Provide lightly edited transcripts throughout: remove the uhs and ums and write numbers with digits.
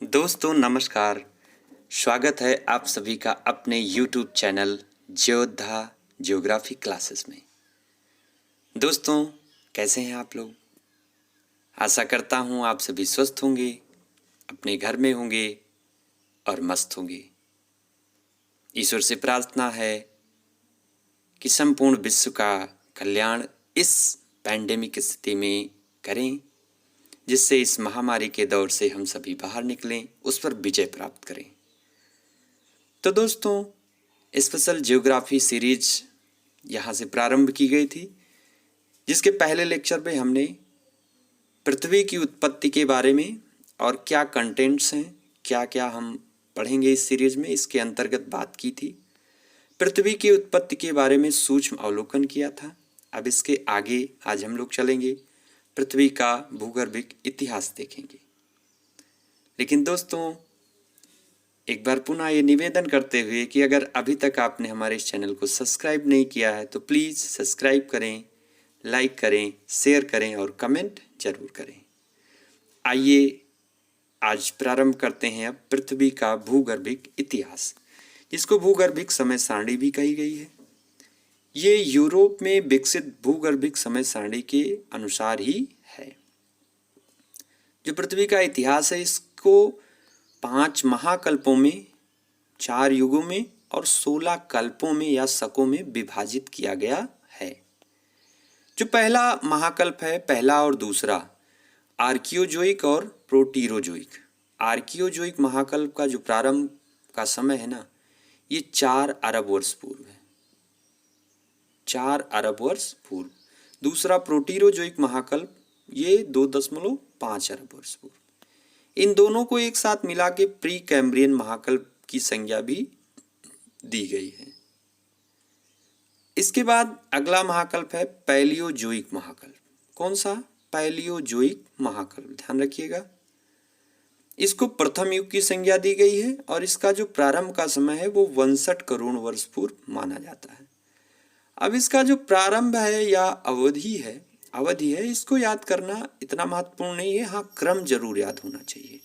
दोस्तों नमस्कार। स्वागत है आप सभी का अपने YouTube चैनल ज्योद्धा ज्योग्राफी क्लासेस में। दोस्तों कैसे हैं आप लोग? आशा करता हूं आप सभी स्वस्थ होंगे, अपने घर में होंगे और मस्त होंगे। ईश्वर से प्रार्थना है कि संपूर्ण विश्व का कल्याण इस पैंडेमिक स्थिति में करें, जिससे इस महामारी के दौर से हम सभी बाहर निकलें, उस पर विजय प्राप्त करें। तो दोस्तों स्पेशल ज्योग्राफी सीरीज यहाँ से प्रारंभ की गई थी, जिसके पहले लेक्चर में हमने पृथ्वी की उत्पत्ति के बारे में और क्या कंटेंट्स हैं, क्या क्या हम पढ़ेंगे इस सीरीज में, इसके अंतर्गत बात की थी। पृथ्वी की उत्पत्ति के बारे में सूक्ष्म अवलोकन किया था। अब इसके आगे आज हम लोग चलेंगे, पृथ्वी का भूगर्भिक इतिहास देखेंगे। लेकिन दोस्तों एक बार पुनः ये निवेदन करते हुए कि अगर अभी तक आपने हमारे इस चैनल को सब्सक्राइब नहीं किया है तो प्लीज़ सब्सक्राइब करें, लाइक करें, शेयर करें और कमेंट जरूर करें। आइए आज प्रारंभ करते हैं अब पृथ्वी का भूगर्भिक इतिहास, जिसको भूगर्भिक समय सारणी भी कही गई है। ये यूरोप में विकसित भूगर्भिक समय सारणी के अनुसार ही है। जो पृथ्वी का इतिहास है इसको 5 महाकल्पों में, 4 युगों में और 16 कल्पों में या शकों में विभाजित किया गया है। जो पहला महाकल्प है, पहला और दूसरा, आर्कियोजोइक और प्रोटीरोजोइक। आर्कियोजोइक महाकल्प का जो प्रारंभ का समय है ना, ये 4 अरब वर्ष पूर्व है, 4 अरब वर्ष पूर्व। दूसरा प्रोटीरोजोइक महाकल्प, ये 2.5 अरब वर्ष पूर्व। इन दोनों को एक साथ मिला के प्री कैम्ब्रियन महाकल्प की संज्ञा भी दी गई है। इसके बाद अगला महाकल्प है पैलियोजोइक महाकल्प। कौन सा? पैलियोजोइक महाकल्प, ध्यान रखिएगा। इसको प्रथम युग की संज्ञा दी गई है और इसका जो प्रारंभ का समय है वो 62 करोड़ वर्ष पूर्व माना जाता है। अब इसका जो प्रारंभ है या अवधि है, इसको याद करना इतना महत्वपूर्ण नहीं है। हाँ, क्रम जरूर याद होना चाहिए।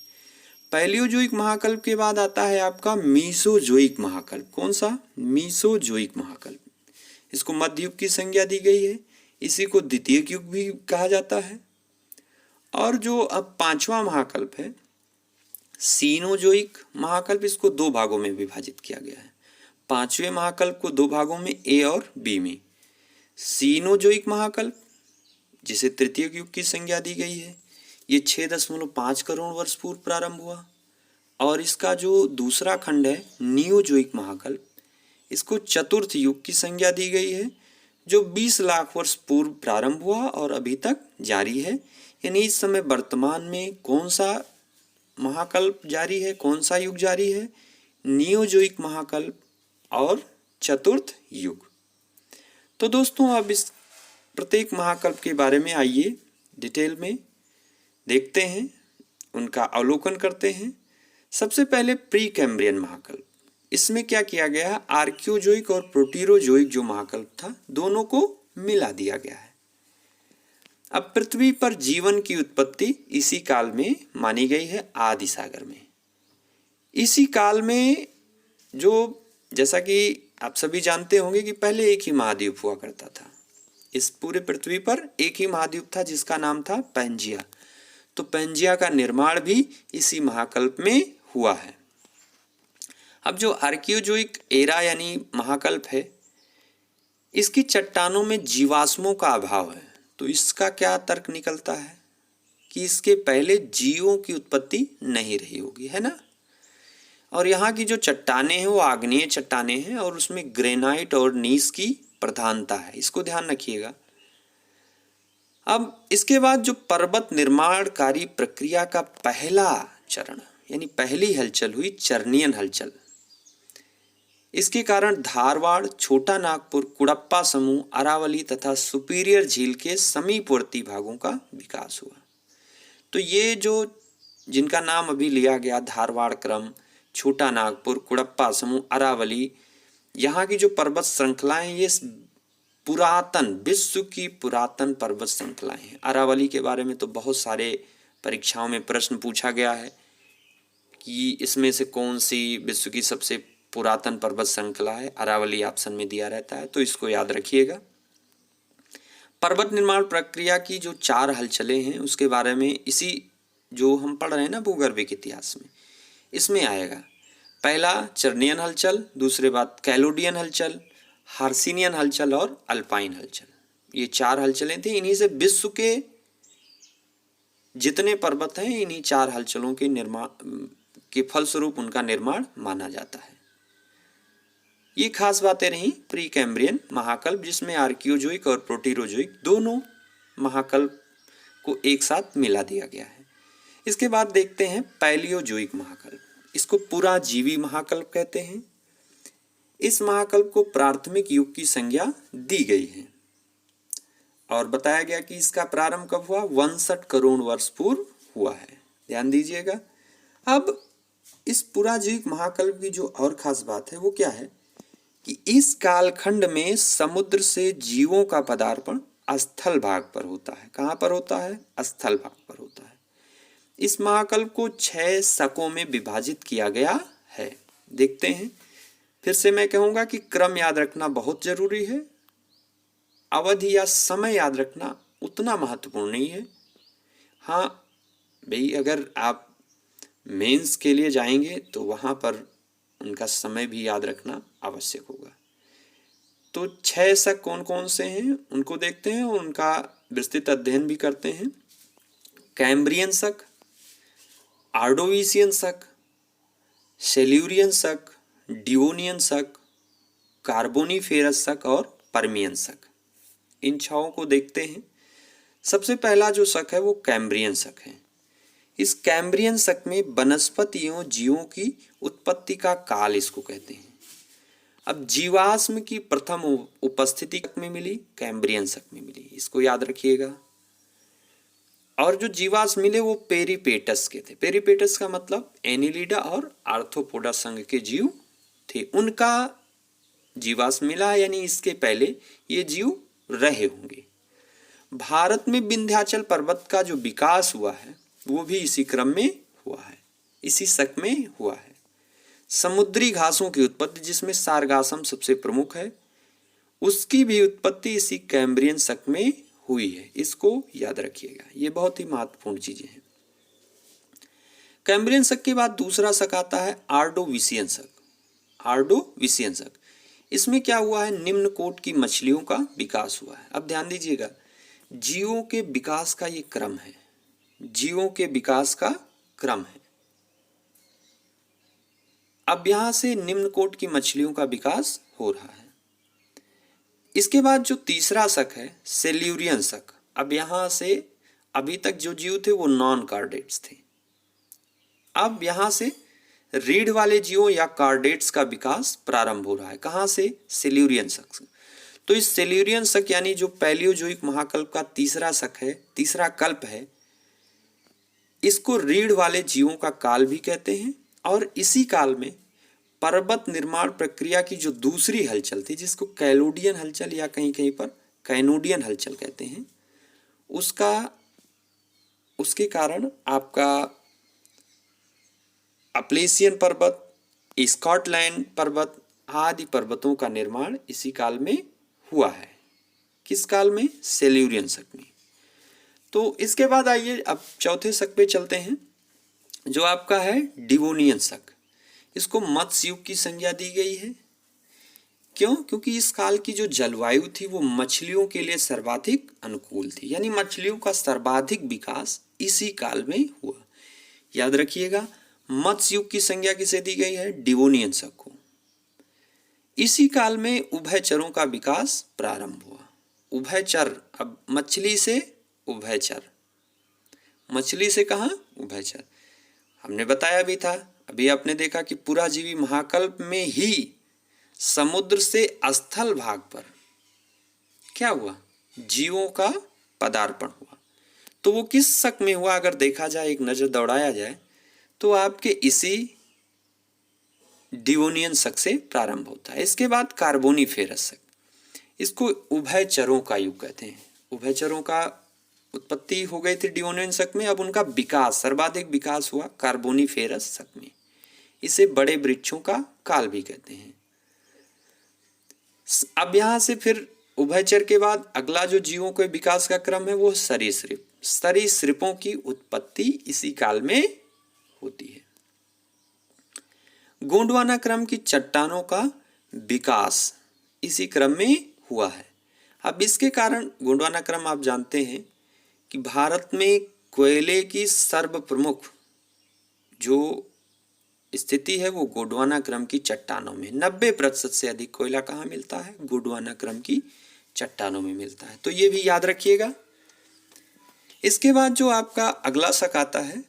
पैलियोजोइक महाकल्प के बाद आता है आपका मीसोजोइक महाकल्प। कौन सा? मीसोजोइक महाकल्प। इसको मध्य युग की संज्ञा दी गई है। इसी को द्वितीय युग भी कहा जाता है। और जो अब 5वां महाकल्प है सीनोजोइक महाकल्प, इसको 2 भागों में विभाजित किया गया है। 5वें महाकल्प को 2 भागों में, ए और बी में। सीनोजोइक महाकल्प, जिसे तृतीय युग की संज्ञा दी गई है, ये 6.5 करोड़ वर्ष पूर्व प्रारंभ हुआ। और इसका जो दूसरा खंड है नियोजोइक महाकल्प, इसको चतुर्थ युग की संज्ञा दी गई है, जो 20 लाख वर्ष पूर्व प्रारंभ हुआ और अभी तक जारी है। यानी इस समय वर्तमान में कौन सा महाकल्प जारी है, कौन सा युग जारी है? नियोजोइक महाकल्प और चतुर्थ युग। तो दोस्तों अब इस प्रत्येक महाकल्प के बारे में आइए डिटेल में देखते हैं, उनका अवलोकन करते हैं। सबसे पहले प्री कैम्ब्रियन महाकल्प। इसमें क्या किया गया? आर्कियोजोइक और प्रोटीरोजोइक जो महाकल्प था, दोनों को मिला दिया गया है। अब पृथ्वी पर जीवन की उत्पत्ति इसी काल में मानी गई है, आदि सागर में। इसी काल में जो, जैसा कि आप सभी जानते होंगे कि पहले एक ही महाद्वीप हुआ करता था। इस पूरे पृथ्वी पर एक ही महाद्वीप था जिसका नाम था पैंजिया। तो पैंजिया का निर्माण भी इसी महाकल्प में हुआ है। अब जो आर्कियोजोइक एरा यानी महाकल्प है, इसकी चट्टानों में जीवाश्मों का अभाव है। तो इसका क्या तर्क निकलता है कि इसके पहले जीवों की उत्पत्ति नहीं रही होगी, है ना। और यहाँ की जो चट्टानें हैं वो आग्नेय चट्टानें हैं और उसमें ग्रेनाइट और नीस की प्रधानता है, इसको ध्यान रखिएगा। अब इसके बाद जो पर्वत निर्माणकारी प्रक्रिया का पहला चरण यानी पहली हलचल हुई, चर्नियन हलचल। इसके कारण धारवाड़, छोटा नागपुर, कुड़प्पा समूह, अरावली तथा सुपीरियर झील के समीपवर्ती भागों का विकास हुआ। तो ये जो जिनका नाम अभी लिया गया, धारवाड़ क्रम, छोटा नागपुर, कुड़प्पा समूह, अरावली, यहाँ की जो पर्वत श्रृंखलाएं, ये पुरातन, विश्व की पुरातन पर्वत श्रृंखलाएं हैं। अरावली के बारे में तो बहुत सारे परीक्षाओं में प्रश्न पूछा गया है कि इसमें से कौन सी विश्व की सबसे पुरातन पर्वत श्रृंखला है, अरावली ऑप्शन में दिया रहता है, तो इसको याद रखिएगा। पर्वत निर्माण प्रक्रिया की जो 4 हलचलें हैं उसके बारे में इसी जो हम पढ़ रहे हैं ना भूगर्भिक इतिहास में, इसमें आएगा। पहला चर्नियन हलचल, दूसरे बात कैलोडियन हलचल, हार्सिनियन हलचल और अल्पाइन हलचल। ये 4 हलचलें थी। इन्हीं से विश्व के जितने पर्वत हैं इन्हीं 4 हलचलों के निर्माण के फलस्वरूप उनका निर्माण माना जाता है। ये खास बातें रहीं प्री कैम्ब्रियन महाकल्प, जिसमें आर्कियोजोइक और प्रोटीरोजोइक दोनों महाकल्प को एक साथ मिला दिया गया है। इसके बाद देखते हैं पैलियोजोइक महाकल्प। इसको पुराजीवी महाकल्प कहते हैं। इस महाकल्प को प्राथमिक युग की संज्ञा दी गई है और बताया गया कि इसका प्रारंभ कब हुआ, 62 करोड़ वर्ष पूर्व हुआ है। ध्यान दीजिएगा। अब इस पुराजीविक महाकल्प की जो और खास बात है वो क्या है कि इस कालखंड में समुद्र से जीवों का पदार्पण स्थल भाग पर होता है। कहाँ पर होता है? स्थल भाग पर होता है। इस महाकल्प को 6 शकों में विभाजित किया गया है। देखते हैं। फिर से मैं कहूँगा कि क्रम याद रखना बहुत जरूरी है। अवधि या समय याद रखना उतना महत्वपूर्ण नहीं है। हाँ भाई, अगर आप मेंस के लिए जाएंगे तो वहाँ पर उनका समय भी याद रखना आवश्यक होगा। तो 6 शक कौन कौन से हैं उनको देखते हैं और उनका विस्तृत अध्ययन भी करते हैं। कैम्ब्रियन शक, आर्डोविशियन शक, सेल्यूरियन शक, डिवोनियन शक, कार्बोनीफेरस शक और पर्मियन शक। इन 6 को देखते हैं। सबसे पहला जो शक है वो कैम्ब्रियन शक है। इस कैम्ब्रियन शक में वनस्पतियों जीवों की उत्पत्ति का काल इसको कहते हैं। अब जीवाश्म की प्रथम उपस्थिति में मिली, कैम्ब्रियन शक में मिली, इसको याद रखिएगा। और जो जीवाश्म मिले वो पेरिपेटस के थे। पेरिपेटस का मतलब एनिलिडा और आर्थ्रोपोडा संघ के जीव थे, उनका जीवाश्म मिला, यानी इसके पहले ये जीव रहे होंगे। भारत में विंध्याचल पर्वत का जो विकास हुआ है वो भी इसी क्रम में हुआ है, इसी शक में हुआ है। समुद्री घासों की उत्पत्ति, जिसमें सारगासम सबसे प्रमुख है, उसकी भी उत्पत्ति इसी कैम्ब्रियन शक में हुई है। इसको याद रखिएगा, ये बहुत ही महत्वपूर्ण चीजें हैं। कैम्ब्रियन शक के बाद दूसरा शक आता है आर्डोविशियन शक। आर्डोविशियन शक, इसमें क्या हुआ है, निम्न कोट की मछलियों का विकास हुआ है। अब ध्यान दीजिएगा, जीवों के विकास का ये क्रम है, जीवों के विकास का क्रम है। अब यहां से निम्न कोट की मछलियों का विकास हो रहा है। इसके बाद जो तीसरा शक है सेल्यूरियन शक। अब यहां से अभी तक जो जीव थे वो नॉन कार्डेट्स थे। अब यहां से रीढ़ वाले जीवों या कार्डेट्स का विकास प्रारंभ हो रहा है। कहां से? सेल्यूरियन शक से। तो इस सेल्यूरियन शक यानी जो पैलियोजोइक महाकल्प का तीसरा शक है, तीसरा कल्प है, इसको रीढ़ वाले जीवों का काल भी कहते हैं। और इसी काल में पर्वत निर्माण प्रक्रिया की जो दूसरी हलचल थी, जिसको कैलोडियन हलचल या कहीं कहीं पर कैनोडियन हलचल कहते हैं, उसके कारण आपका अपलेशियन पर्वत, स्कॉटलैंड पर्वत आदि पर्वतों का निर्माण इसी काल में हुआ है। किस काल में? सेल्यूरियन शक में। तो इसके बाद आइए अब चौथे शक पे चलते हैं, जो आपका है डिवोनियन शक। इसको मत्स्य युग की संज्ञा दी गई है। क्यों? क्योंकि इस काल की जो जलवायु थी वो मछलियों के लिए सर्वाधिक अनुकूल थी, यानी मछलियों का सर्वाधिक विकास इसी काल में हुआ। याद रखिएगा, मत्स्य युग की संज्ञा किसे दी गई है? डिवोनियन शक को। इसी काल में उभयचरों का विकास प्रारंभ हुआ। उभयचर, अब मछली से उभयचर, मछली से कहाँ? उभयचर। हमने बताया भी था, अभी आपने देखा कि पुराजीवी महाकल्प में ही समुद्र से स्थल भाग पर क्या हुआ? जीवों का पदार्पण हुआ। तो वो किस शक में हुआ? अगर देखा जाए, एक नजर दौड़ाया जाए, तो आपके इसी डिवोनियन शक से प्रारंभ होता है। इसके बाद कार्बोनीफेरस शक, इसको उभयचरों का युग कहते हैं। उभयचरों का उत्पत्ति हो गई थी डिओनियन शक में, अब उनका विकास, सर्वाधिक विकास हुआ कार्बोनिफेरस शक में। इसे बड़े वृक्षों का काल भी कहते हैं। अब यहाँ से फिर उभयचर के बाद अगला जो जीवों के विकास का क्रम है वो सरीसृप। सरीसृपों की उत्पत्ति इसी काल में होती है। गोंडवाना क्रम की चट्टानों का विकास इसी क्रम में हुआ है। अब इसके कारण गोंडवाना क्रम आप जानते हैं कि भारत में कोयले की सर्वप्रमुख जो स्थिति है वो गोंडवाना क्रम की चट्टानों में। 90% से अधिक कोयला कहाँ मिलता है? गोंडवाना क्रम की चट्टानों में मिलता है। तो ये भी याद रखिएगा। इसके बाद जो आपका अगला शक आता है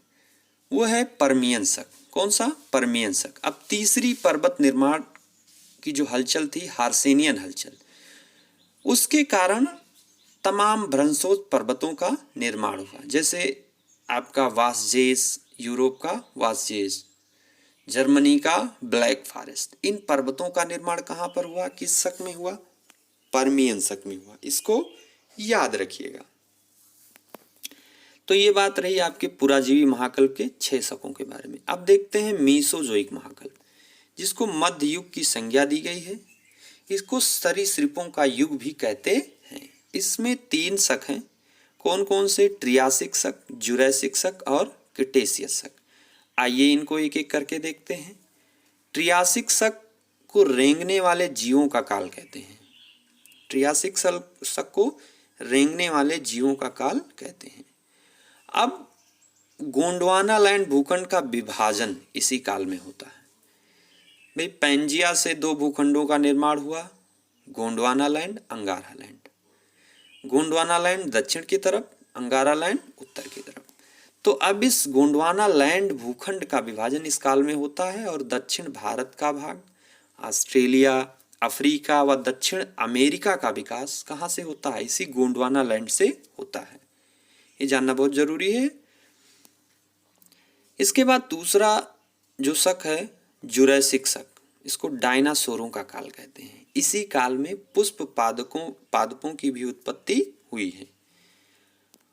वो है पर्मियन शक। कौन सा? पर्मियन शक। अब तीसरी पर्वत निर्माण की जो हलचल थी, हार्सेनियन हलचल, उसके कारण तमाम भ्रंशोत्त पर्वतों का निर्माण हुआ। जैसे आपका वासजेस, यूरोप का वासजेस, जर्मनी का ब्लैक फॉरेस्ट। इन पर्वतों का निर्माण कहाँ पर हुआ? किस शक में हुआ? पर्मियन शक में हुआ। इसको याद रखिएगा। तो ये बात रही आपके पुराजीवी महाकल्प के 6 शकों के बारे में। अब देखते हैं मीसोजोइक महाकल्प, जिसको मध्य युग की संज्ञा दी गई है। इसको सरीसृपों का युग भी कहते हैं। इसमें 3 शक हैं। कौन कौन से? ट्रियासिक शक, जुरैसिक शक और क्रिटेशियस शक। आइए इनको एक एक करके देखते हैं। ट्रियासिक शक को रेंगने वाले जीवों का काल कहते हैं। ट्रियासिक शक को रेंगने वाले जीवों का काल कहते हैं। अब गोंडवाना लैंड भूखंड का विभाजन इसी काल में होता है। भाई पैंजिया से 2 भूखंडों का निर्माण हुआ, गोंडवाना लैंड, अंगारा लैंड। गोंडवाना लैंड दक्षिण की तरफ, अंगारा लैंड उत्तर की तरफ। तो अब इस गोंडवाना लैंड भूखंड का विभाजन इस काल में होता है और दक्षिण भारत का भाग, ऑस्ट्रेलिया, अफ्रीका व दक्षिण अमेरिका का विकास कहाँ से होता है? इसी गोंडवाना लैंड से होता है। ये जानना बहुत जरूरी है। इसके बाद दूसरा जो शक है जुरैसिक शक। इसको डायनासोरों का काल कहते हैं। इसी काल में पुष्प पादपों की भी उत्पत्ति हुई है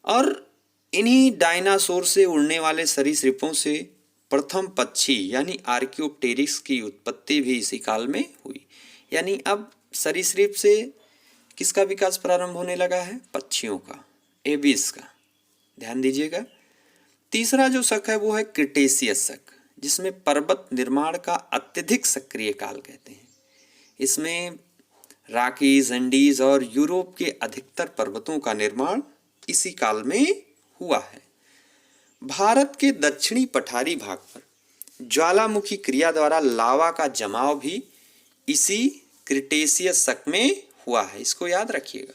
और इन्हीं डायनासोर से उड़ने वाले सरीसृपों से प्रथम पक्षी यानी आर्कियोप्टेरिक्स की उत्पत्ति भी इसी काल में हुई। यानी अब सरीसृप से किसका विकास प्रारंभ होने लगा है? पक्षियों का, एविस का। ध्यान दीजिएगा। तीसरा जो शक है वो है क्रिटेशियस शक, जिसमें पर्वत निर्माण का अत्यधिक सक्रिय काल कहते हैं। इसमें रॉकीज, एंडीज और यूरोप के अधिकतर पर्वतों का निर्माण इसी काल में हुआ है। भारत के दक्षिणी पठारी भाग पर ज्वालामुखी क्रिया द्वारा लावा का जमाव भी इसी क्रिटेशियस शक में हुआ है। इसको याद रखिएगा।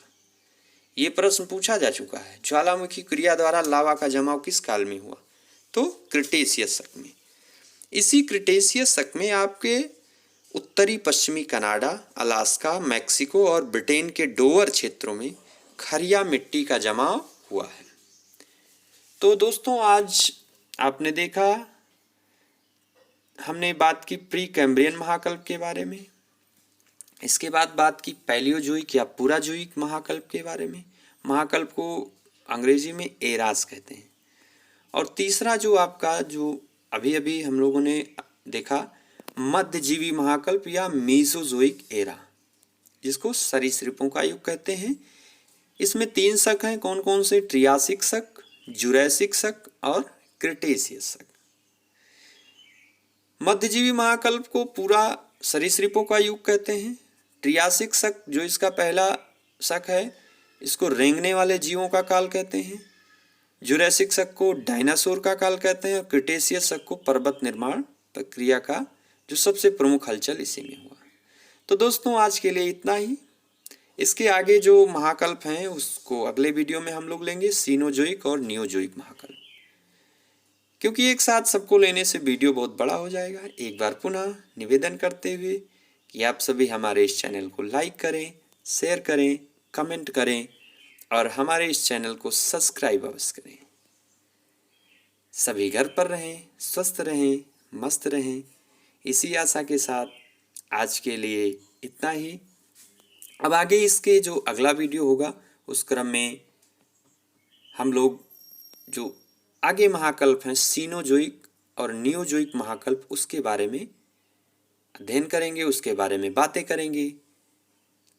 ये प्रश्न पूछा जा चुका है। ज्वालामुखी क्रिया द्वारा लावा का जमाव किस काल में हुआ? तो क्रिटेशियस शक में। इसी क्रिटेशियस शक में आपके उत्तरी पश्चिमी कनाडा, अलास्का, मैक्सिको और ब्रिटेन के डोवर क्षेत्रों में खरिया मिट्टी का जमाव हुआ है। तो दोस्तों आज आपने देखा, हमने बात की प्री कैम्ब्रियन महाकल्प के बारे में। इसके बाद बात की पैलियोजोइक या पुराजोइक महाकल्प के बारे में। महाकल्प को अंग्रेजी में एरास कहते हैं। और तीसरा जो आपका जो अभी अभी हम लोगों ने देखा मध्यजीवी महाकल्प या मीसोजोइक एरा, जिसको सरीसृपों का युग कहते हैं। इसमें 3 शक हैं। कौन कौन से? ट्रियासिक शक, जुरैसिक शक और क्रिटेशियस शक। मध्यजीवी महाकल्प को पूरा सरीसृपों का युग कहते हैं। ट्रियासिक शक जो इसका पहला शक है, इसको रेंगने वाले जीवों का काल कहते हैं। जुरैसिक शक को डायनासोर का काल कहते हैं और क्रिटेशियस शक को पर्वत निर्माण प्रक्रिया का जो सबसे प्रमुख हलचल इसी में हुआ। तो दोस्तों आज के लिए इतना ही। इसके आगे जो महाकल्प हैं उसको अगले वीडियो में हम लोग लेंगे, सीनोजोइक और नियोजोइक महाकल्प। क्योंकि एक साथ सबको लेने से वीडियो बहुत बड़ा हो जाएगा। एक बार पुनः निवेदन करते हुए कि आप सभी हमारे इस चैनल को लाइक करें, शेयर करें, कमेंट करें और हमारे इस चैनल को सब्सक्राइब अवश्य करें। सभी घर पर रहें, स्वस्थ रहें, मस्त रहें। इसी आशा के साथ आज के लिए इतना ही। अब आगे इसके जो अगला वीडियो होगा उस क्रम में हम लोग जो आगे महाकल्प हैं सीनोजोइक और नियोजोइक महाकल्प, उसके बारे में अध्ययन करेंगे, उसके बारे में बातें करेंगे।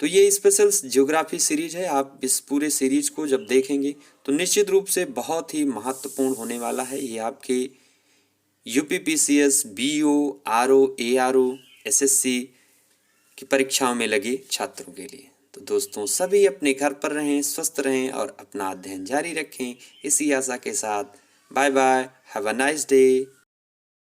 तो ये स्पेशल ज्योग्राफी सीरीज है। आप इस पूरे सीरीज को जब देखेंगे तो निश्चित रूप से बहुत ही महत्वपूर्ण होने वाला है। ये आपके UPPCS, BO, RO, ARO, SSC की परीक्षाओं में लगे छात्रों के लिए। तो दोस्तों, सभी अपने घर पर रहें, स्वस्थ रहें और अपना अध्ययन जारी रखें, इसी आशा के साथ bye bye, have a nice day.